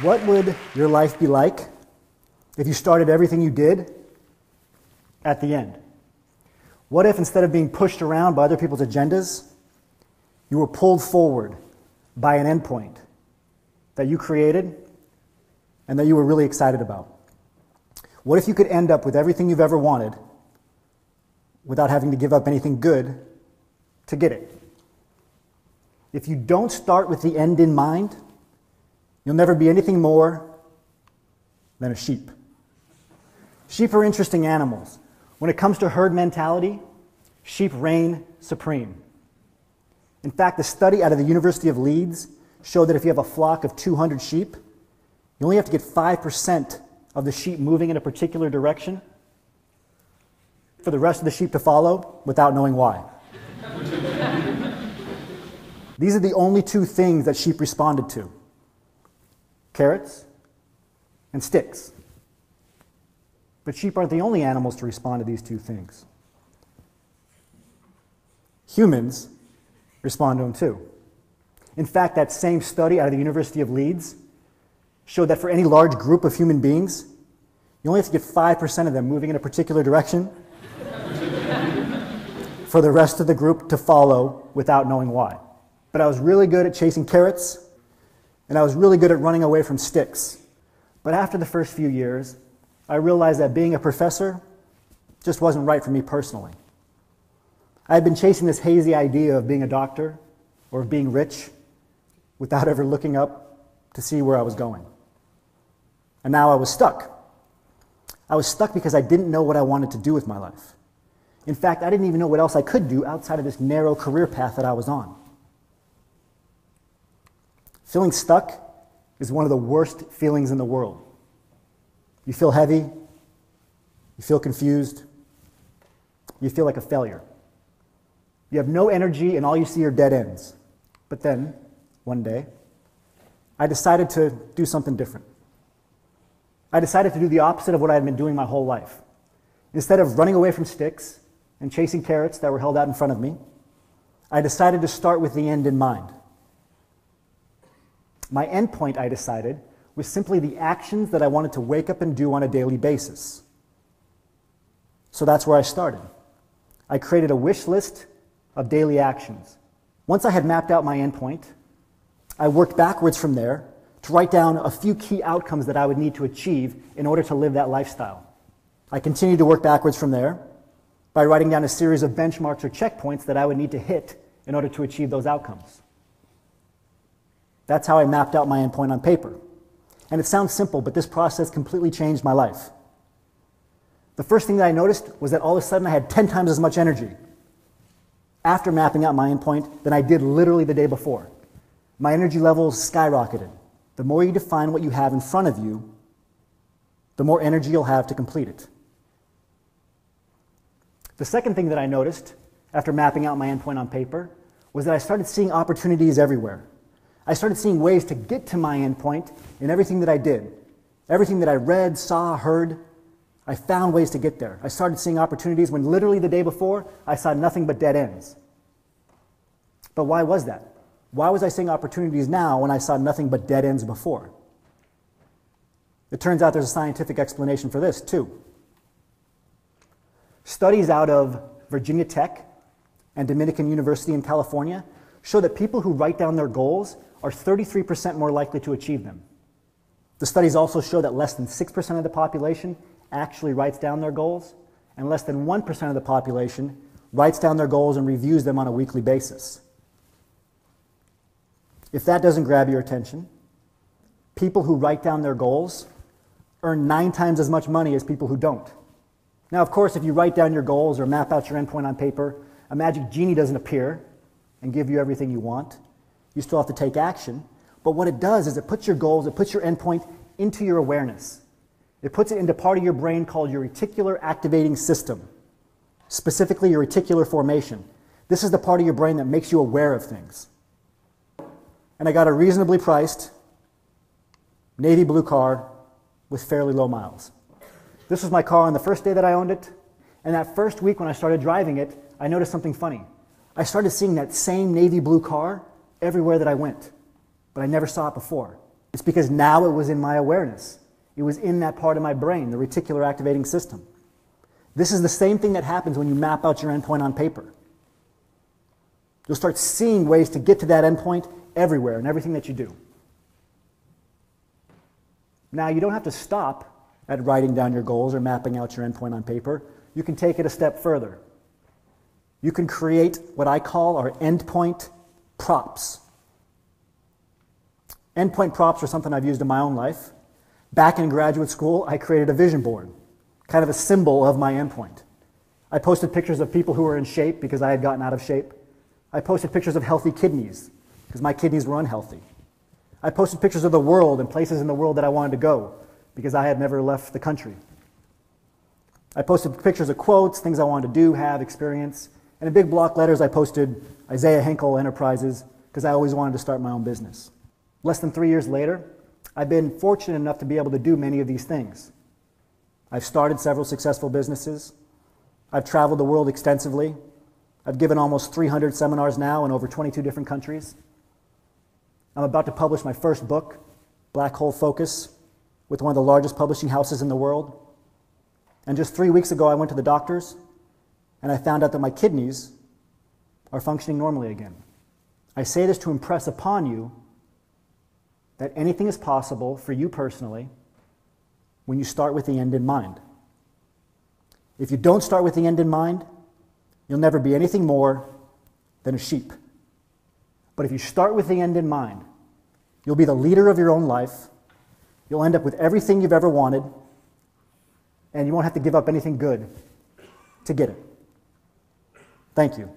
What would your life be like if you started everything you did at the end? What if instead of being pushed around by other people's agendas, you were pulled forward by an endpoint that you created and that you were really excited about? What if you could end up with everything you've ever wanted without having to give up anything good to get it? If you don't start with the end in mind, you'll never be anything more than a sheep. Sheep are interesting animals. When it comes to herd mentality, sheep reign supreme. In fact, a study out of the University of Leeds showed that if you have a flock of 200 sheep, you only have to get 5% of the sheep moving in a particular direction for the rest of the sheep to follow without knowing why. These are the only two things that sheep responded to: carrots and sticks. But sheep aren't the only animals to respond to these two things. Humans respond to them too. In fact, that same study out of the University of Leeds showed that for any large group of human beings, you only have to get 5% of them moving in a particular direction for the rest of the group to follow without knowing why. But I was really good at chasing carrots, and I was really good at running away from sticks. But after the first few years, I realized that being a professor just wasn't right for me personally. I had been chasing this hazy idea of being a doctor or of being rich without ever looking up to see where I was going. And now I was stuck. I was stuck because I didn't know what I wanted to do with my life. In fact, I didn't even know what else I could do outside of this narrow career path that I was on. Feeling stuck is one of the worst feelings in the world. You feel heavy, you feel confused, you feel like a failure. You have no energy and all you see are dead ends. But then, one day, I decided to do something different. I decided to do the opposite of what I had been doing my whole life. Instead of running away from sticks and chasing carrots that were held out in front of me, I decided to start with the end in mind. My end point, I decided, was simply the actions that I wanted to wake up and do on a daily basis. So that's where I started. I created a wish list of daily actions. Once I had mapped out my end point, I worked backwards from there to write down a few key outcomes that I would need to achieve in order to live that lifestyle. I continued to work backwards from there by writing down a series of benchmarks or checkpoints that I would need to hit in order to achieve those outcomes. That's how I mapped out my endpoint on paper. And it sounds simple, but this process completely changed my life. The first thing that I noticed was that all of a sudden I had 10 times as much energy after mapping out my endpoint than I did literally the day before. My energy levels skyrocketed. The more you define what you have in front of you, the more energy you'll have to complete it. The second thing that I noticed after mapping out my endpoint on paper was that I started seeing opportunities everywhere. I started seeing ways to get to my endpoint in everything that I did. Everything that I read, saw, heard, I found ways to get there. I started seeing opportunities when literally the day before, I saw nothing but dead ends. But why was that? Why was I seeing opportunities now when I saw nothing but dead ends before? It turns out there's a scientific explanation for this, too. Studies out of Virginia Tech and Dominican University in California show that people who write down their goals are 33% more likely to achieve them. The studies also show that less than 6% of the population actually writes down their goals, and less than 1% of the population writes down their goals and reviews them on a weekly basis. If that doesn't grab your attention, people who write down their goals earn 9 times as much money as people who don't. Now, of course, if you write down your goals or map out your endpoint on paper, a magic genie doesn't appear and give you everything you want. You still have to take action. But what it does is it puts your goals, it puts your endpoint into your awareness. It puts it into part of your brain called your reticular activating system, specifically your reticular formation. This is the part of your brain that makes you aware of things. And I got a reasonably priced navy blue car with fairly low miles. This was my car on the first day that I owned it, and that first week when I started driving it, I noticed something funny. I started seeing that same navy blue car everywhere that I went, but I never saw it before. It's because now it was in my awareness. It was in that part of my brain, the reticular activating system. This is the same thing that happens when you map out your endpoint on paper. You'll start seeing ways to get to that endpoint everywhere in everything that you do. Now, you don't have to stop at writing down your goals or mapping out your endpoint on paper. You can take it a step further. You can create what I call our endpoint props. Endpoint props are something I've used in my own life. Back in graduate school, I created a vision board, kind of a symbol of my endpoint. I posted pictures of people who were in shape because I had gotten out of shape. I posted pictures of healthy kidneys because my kidneys were unhealthy. I posted pictures of the world and places in the world that I wanted to go because I had never left the country. I posted pictures of quotes, things I wanted to do, have, experience. And in big block letters, I posted Isaiah Hankel Enterprises because I always wanted to start my own business. Less than 3 years later, I've been fortunate enough to be able to do many of these things. I've started several successful businesses. I've traveled the world extensively. I've given almost 300 seminars now in over 22 different countries. I'm about to publish my first book, Black Hole Focus, with one of the largest publishing houses in the world. And just 3 weeks ago, I went to the doctors, and I found out that my kidneys are functioning normally again. I say this to impress upon you that anything is possible for you personally when you start with the end in mind. If you don't start with the end in mind, you'll never be anything more than a sheep. But if you start with the end in mind, you'll be the leader of your own life, you'll end up with everything you've ever wanted, and you won't have to give up anything good to get it. Thank you.